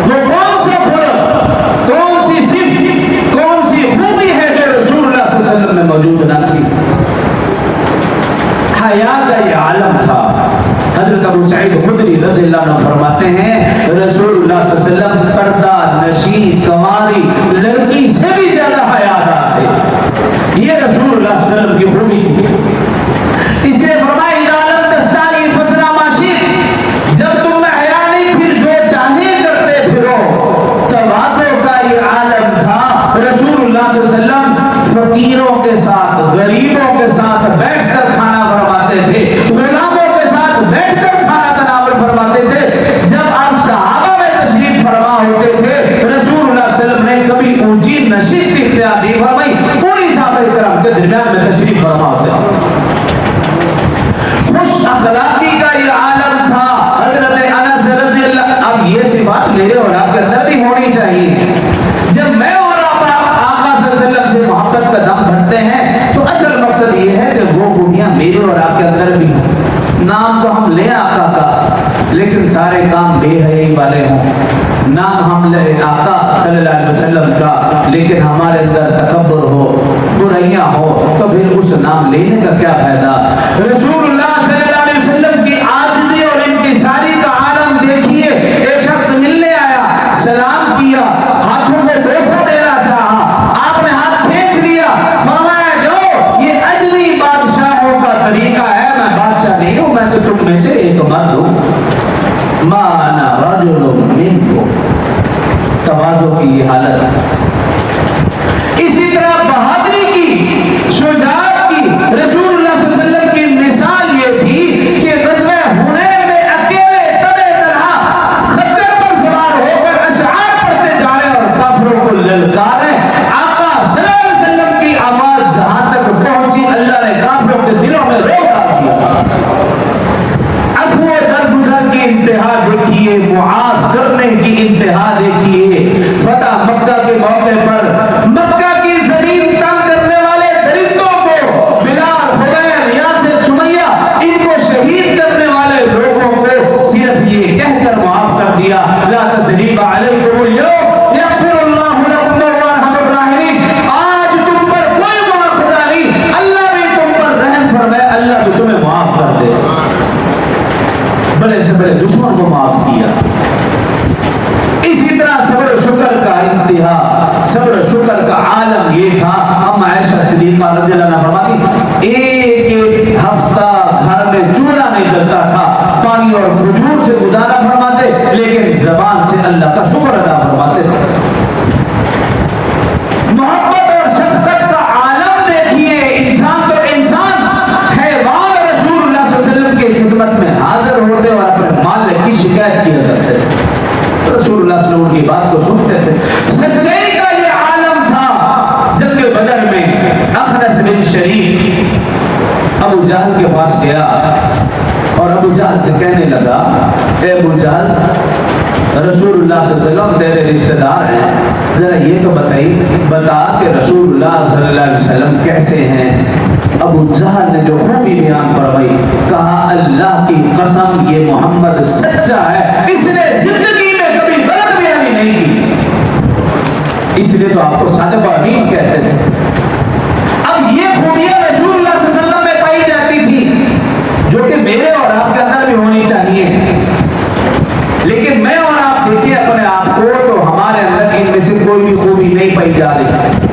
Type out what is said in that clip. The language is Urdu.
وہ کون سا خلق، کون سی صفت، کون سی خوبی ہے جو رسول اللہ صلی اللہ علیہ وسلم میں موجود نہ تھی؟ حیا کا یہ عالم تھا۔ حضرت ابو سعید خدری رضی اللہ عنہ فرماتے ہیں رسول اللہ صلی اللہ علیہ وسلم پردہ نشین کنواری لڑکی سے بھی زیادہ حیادار تھے۔ یہ رسول اللہ صلی اللہ علیہ وسلم کی خوبی تھی۔ اس لیے فرمایا اذا لم تستحی فاصنع ما شئت، جب تم میں حیا نہیں پھر جو چاہے کرتے پھرو۔ تواضع کا یہ عالم تھا۔ رسول اللہ صلی اللہ علیہ وسلم فقیروں کے ساتھ، غریبوں کے ساتھ بیٹھ کر کھانا فرماتے تھے، غلاموں کے ساتھ بیٹھ کر کھانا تناول فرماتے تھے۔ جب آپ صحابہ میں تشریف فرما ہوتے تھے رسول اللہ صلی اللہ علیہ وسلم نے کبھی اونچی نشست اختیار نہیں فرمائی، پوری صحابہ کرام کے درمیان میں تشریف فرما ہوتے تھے۔ خوش اخلاقی کا یہ عالم تھا۔ حضرت انس رضی اللہ، اب یہ صفات میرے اور آپ کے اندر بھی ہونی چاہیے۔ جب میں اور آپ آقا صلی اللہ علیہ وسلم سے محبت کا دم بھرتے ہیں تو اصل مقصد یہ ہے کہ وہ خوبیاں میرے اور آپ کے اندر بھی ہوں۔ نام تو ہم لیں آقا کا لیکن سارے کام بے حیائی والے ہوں۔ نام ہم لیں آقا صلی اللہ علیہ وسلم کا لیکن ہمارے اندر تکبر ہو، برائیاں ہو، تو پھر اس نام لینے کا کیا فائدہ؟ رسول اللہ صلی اللہ علیہ وسلم کی عاجزی اور انکساری کا عالم دیکھیے۔ ایک شخص ملنے آیا، سلام کیا، ہاتھوں میں بوسہ دینا چاہا، آپ نے ہاتھ کھینچ لیا، فرمایا جو یہ اجلی بادشاہوں کا طریقہ ہے، میں بادشاہ نہیں ہوں، میں تو تم میں سے ایک مرد ہوں۔ ما انا رجل منکم، تواضع کی یہ حالت ہے۔ اسی طرح بہادری کی، شجاعت کی، رسول اللہ صلی اللہ علیہ وسلم کی مثال یہ تھی کہ غزوہ حنین میں اکیلے تنہا تنہا خچر پر سوار ہو کر اشعار پڑھتے جا رہے اور کافروں کو للکارے۔ آقا صلی اللہ علیہ وسلم کی آواز جہاں تک پہنچی اللہ نے کافروں کے دلوں میں روک ڈال دیا۔ عفو و درگزر کی انتہا دیکھیے، معاف کرنے کی انتہا دیکھیے۔ فتح مکہ کے موقع پر مکہ کی زمین تنگ کرنے والے درندوں کو، بلال، خبیب، یاسر، سمیہ، ان کو شہید کرنے والے لوگوں کو صرف یہ کہہ کر معاف کر دیا لا تثریب علیکم اليوم یغفر اللہ لکم وهو ارحم الراحمین۔ آج تم پر کوئی مواخذہ نہیں، اللہ بھی تم پر رحم فرمائے، اللہ بھی تمہیں معاف کر دے۔ بڑے سے بڑے دشمن کو معاف کیا۔ اسی طرح صبر و شکر کا انتہا، صبر و شکر کا عالم یہ تھا۔ اما عائشہ صدیقہ رضی اللہ عنہا فرماتی ایک ایک ہفتہ گھر میں چولہا نہیں جلتا تھا، پانی اور کھجور سے گزارا فرماتے لیکن زبان سے اللہ کا شکر ادا فرماتے تھے۔ محبت اور شفقت کا عالم دیکھیے۔ انسان تو انسان، حیوان رسول اللہ صلی اللہ علیہ وسلم کی خدمت میں حاضر ہوتے اور اپنے مالک کی شکایت کیا کرتے تھے، رسول اللہ صلی اللہ علیہ وسلم کی بات کو سنتے تھے۔ سچائی کا یہ عالم تھا۔ جنگ بدر میں اخنس بن شریف ابو جہل کے پاس گیا اور ابو جہل سے کہنے لگا اے ابو جہل، رسول اللہ صلی اللہ علیہ وسلم تیرے رشتہ دار ہیں، ذرا یہ تو بتا کہ رسول اللہ صلی اللہ علیہ وسلم کیسے ہیں؟ ابو جہل نے جو خوبی بیان فرمائی، کہا اللہ کی قسم یہ محمد سچا ہے، اس نے زندگی میں کبھی غلط بیانی نہیں کی، اس لیے تو آپ کو صادق و امین کہتے تھے۔ اب یہ خوبیاں رسول اللہ صلی اللہ علیہ وسلم میں پائی جاتی تھی جو کہ میرے اور آپ کے اندر بھی ہونی چاہیے، لیکن میں اور آپ دیکھیں اپنے آپ کو تو ہمارے اندر ان میں سے کوئی بھی خوبی نہیں پائی جا رہی۔